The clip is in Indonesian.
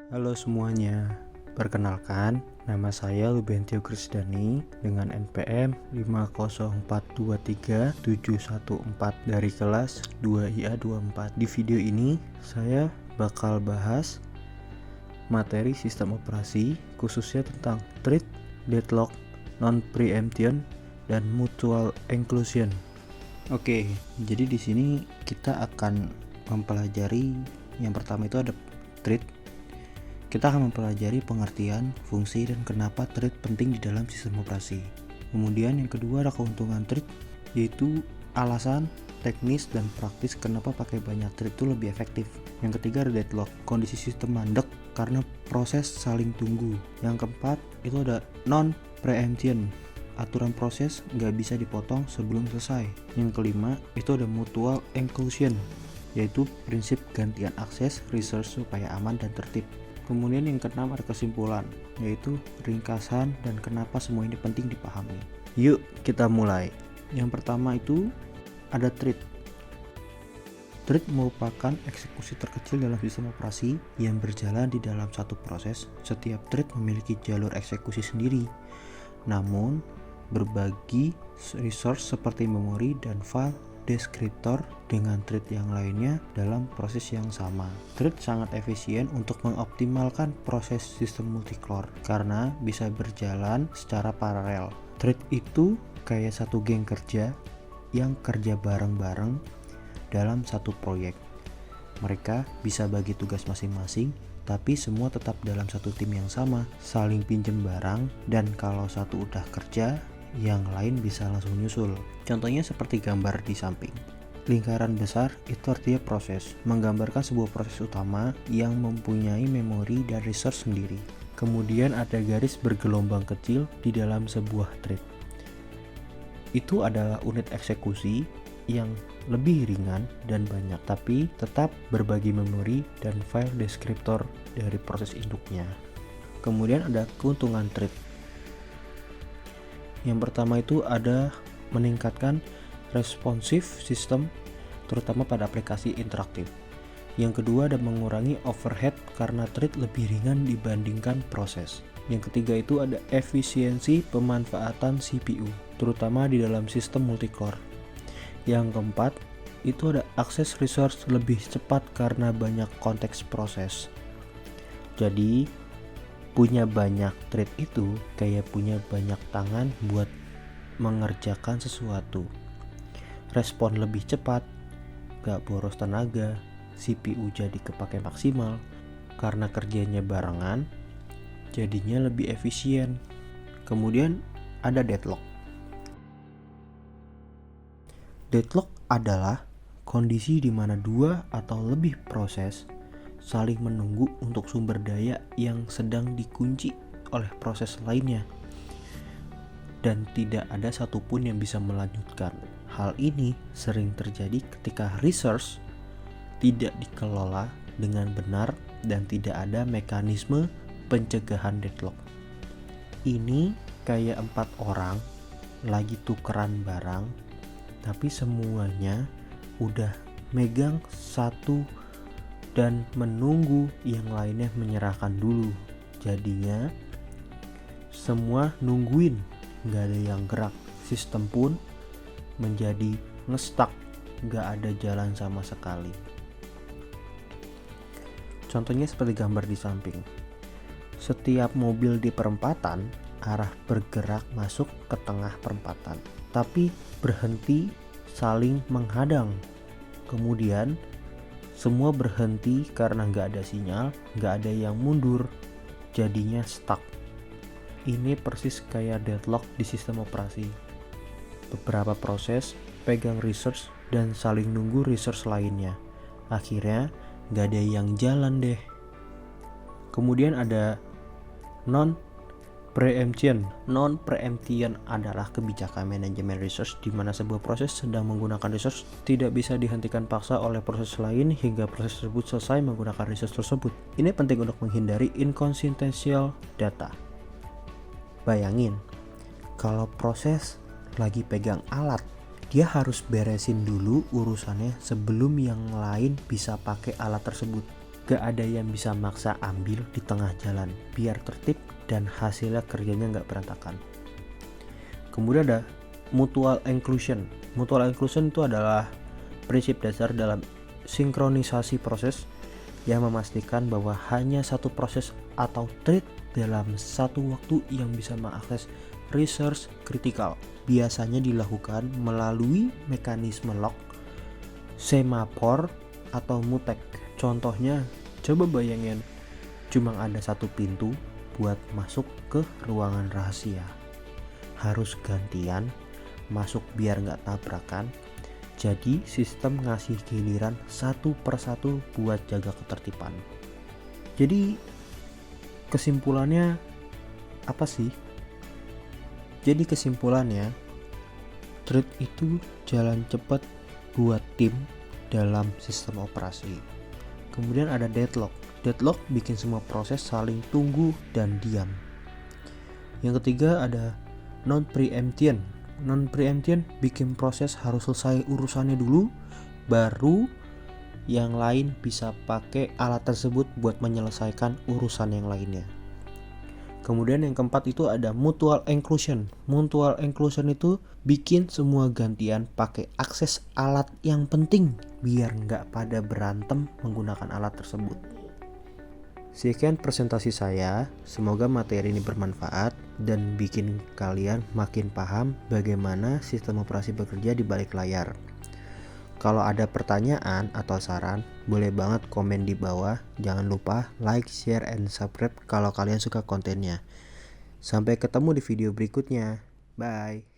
Halo semuanya, perkenalkan nama saya Lubentio Krisdani dengan NPM 504237114 dari kelas 2IA24. Di video ini saya bakal bahas materi sistem operasi khususnya tentang thread, deadlock, non-preemption, dan mutual exclusion. Oke, jadi di sini kita akan mempelajari yang pertama itu ada thread. Kita akan mempelajari pengertian, fungsi, dan kenapa thread penting di dalam sistem operasi. Kemudian yang kedua ada keuntungan thread, yaitu alasan, teknis, dan praktis kenapa pakai banyak thread itu lebih efektif. Yang ketiga ada deadlock, kondisi sistem mandek karena proses saling tunggu. Yang keempat itu ada non-preemption, aturan proses nggak bisa dipotong sebelum selesai. Yang kelima itu ada mutual exclusion, yaitu prinsip gantian akses resource supaya aman dan tertib. Kemudian yang keenam ada kesimpulan, yaitu ringkasan dan kenapa semua ini penting dipahami. Yuk kita mulai. Yang pertama itu ada thread. Thread merupakan eksekusi terkecil dalam sistem operasi yang berjalan di dalam satu proses. Setiap thread memiliki jalur eksekusi sendiri, namun berbagi resource seperti memori dan file deskriptor dengan thread yang lainnya dalam proses yang sama. Thread sangat efisien untuk mengoptimalkan proses sistem multicore karena bisa berjalan secara paralel. Thread itu kayak satu geng kerja yang kerja bareng-bareng dalam satu proyek. Mereka bisa bagi tugas masing-masing, tapi semua tetap dalam satu tim yang sama, saling pinjem barang, dan kalau satu udah kerja, yang lain bisa langsung nyusul. Contohnya seperti gambar di samping. Lingkaran besar itu artinya proses, menggambarkan sebuah proses utama yang mempunyai memori dan resource sendiri. Kemudian ada garis bergelombang kecil di dalam sebuah thread. Itu adalah unit eksekusi yang lebih ringan dan banyak, tapi tetap berbagi memori dan file deskriptor dari proses induknya. Kemudian ada keuntungan thread. Yang pertama itu ada meningkatkan responsive system, terutama pada aplikasi interaktif. Yang kedua ada mengurangi overhead karena thread lebih ringan dibandingkan proses. Yang ketiga itu ada efisiensi pemanfaatan CPU, terutama di dalam sistem multicore. Yang keempat itu ada akses resource lebih cepat karena banyak konteks proses. Jadi punya banyak thread itu kayak punya banyak tangan buat mengerjakan sesuatu. Respon lebih cepat, gak boros tenaga, CPU jadi kepake maksimal. Karena kerjanya barengan, jadinya lebih efisien. Kemudian ada deadlock. Deadlock adalah kondisi di mana dua atau lebih proses saling menunggu untuk sumber daya yang sedang dikunci oleh proses lainnya, dan tidak ada satupun yang bisa melanjutkan. Hal ini sering terjadi ketika resource tidak dikelola dengan benar dan tidak ada mekanisme pencegahan deadlock. Ini kayak 4 orang lagi tukeran barang, tapi semuanya udah megang satu dan menunggu yang lainnya menyerahkan dulu. Jadinya semua nungguin, gak ada yang gerak. Sistem pun menjadi ngestak, gak ada jalan sama sekali. Contohnya seperti gambar di samping. Setiap mobil di perempatan arah bergerak masuk ke tengah perempatan, tapi berhenti saling menghadang. Kemudian semua berhenti karena nggak ada sinyal, nggak ada yang mundur, jadinya stuck. Ini persis kayak deadlock di sistem operasi. Beberapa proses pegang resource dan saling nunggu resource lainnya. Akhirnya nggak ada yang jalan deh. Kemudian ada non-preemption. Non-preemption adalah kebijakan manajemen resource di mana sebuah proses sedang menggunakan resource tidak bisa dihentikan paksa oleh proses lain hingga proses tersebut selesai menggunakan resource tersebut. Ini penting untuk menghindari inconsistential data. Bayangin, kalau proses lagi pegang alat, dia harus beresin dulu urusannya sebelum yang lain bisa pakai alat tersebut. Gak ada yang bisa maksa ambil di tengah jalan, biar tertib dan hasilnya kerjanya gak berantakan. Kemudian ada mutual inclusion. Mutual inclusion itu adalah prinsip dasar dalam sinkronisasi proses yang memastikan bahwa hanya satu proses atau thread dalam satu waktu yang bisa mengakses resource kritikal. Biasanya dilakukan melalui mekanisme lock, semafor, atau mutek. Contohnya, coba bayangin cuma ada satu pintu buat masuk ke ruangan rahasia. Harus gantian masuk biar nggak tabrakan. Jadi sistem ngasih giliran satu persatu buat jaga ketertiban. Jadi kesimpulannya apa sih? Jadi kesimpulannya, thread itu jalan cepat buat tim dalam sistem operasi. Kemudian ada deadlock. Deadlock bikin semua proses saling tunggu dan diam. Yang ketiga ada non-preemption. Non-preemption bikin proses harus selesai urusannya dulu, baru yang lain bisa pakai alat tersebut buat menyelesaikan urusan yang lainnya. Kemudian yang keempat itu ada mutual inclusion. Mutual inclusion itu bikin semua gantian pakai akses alat yang penting biar nggak pada berantem menggunakan alat tersebut. Sekian presentasi saya, semoga materi ini bermanfaat dan bikin kalian makin paham bagaimana sistem operasi bekerja di balik layar. Kalau ada pertanyaan atau saran, boleh banget komen di bawah. Jangan lupa like, share, and subscribe kalau kalian suka kontennya. Sampai ketemu di video berikutnya. Bye.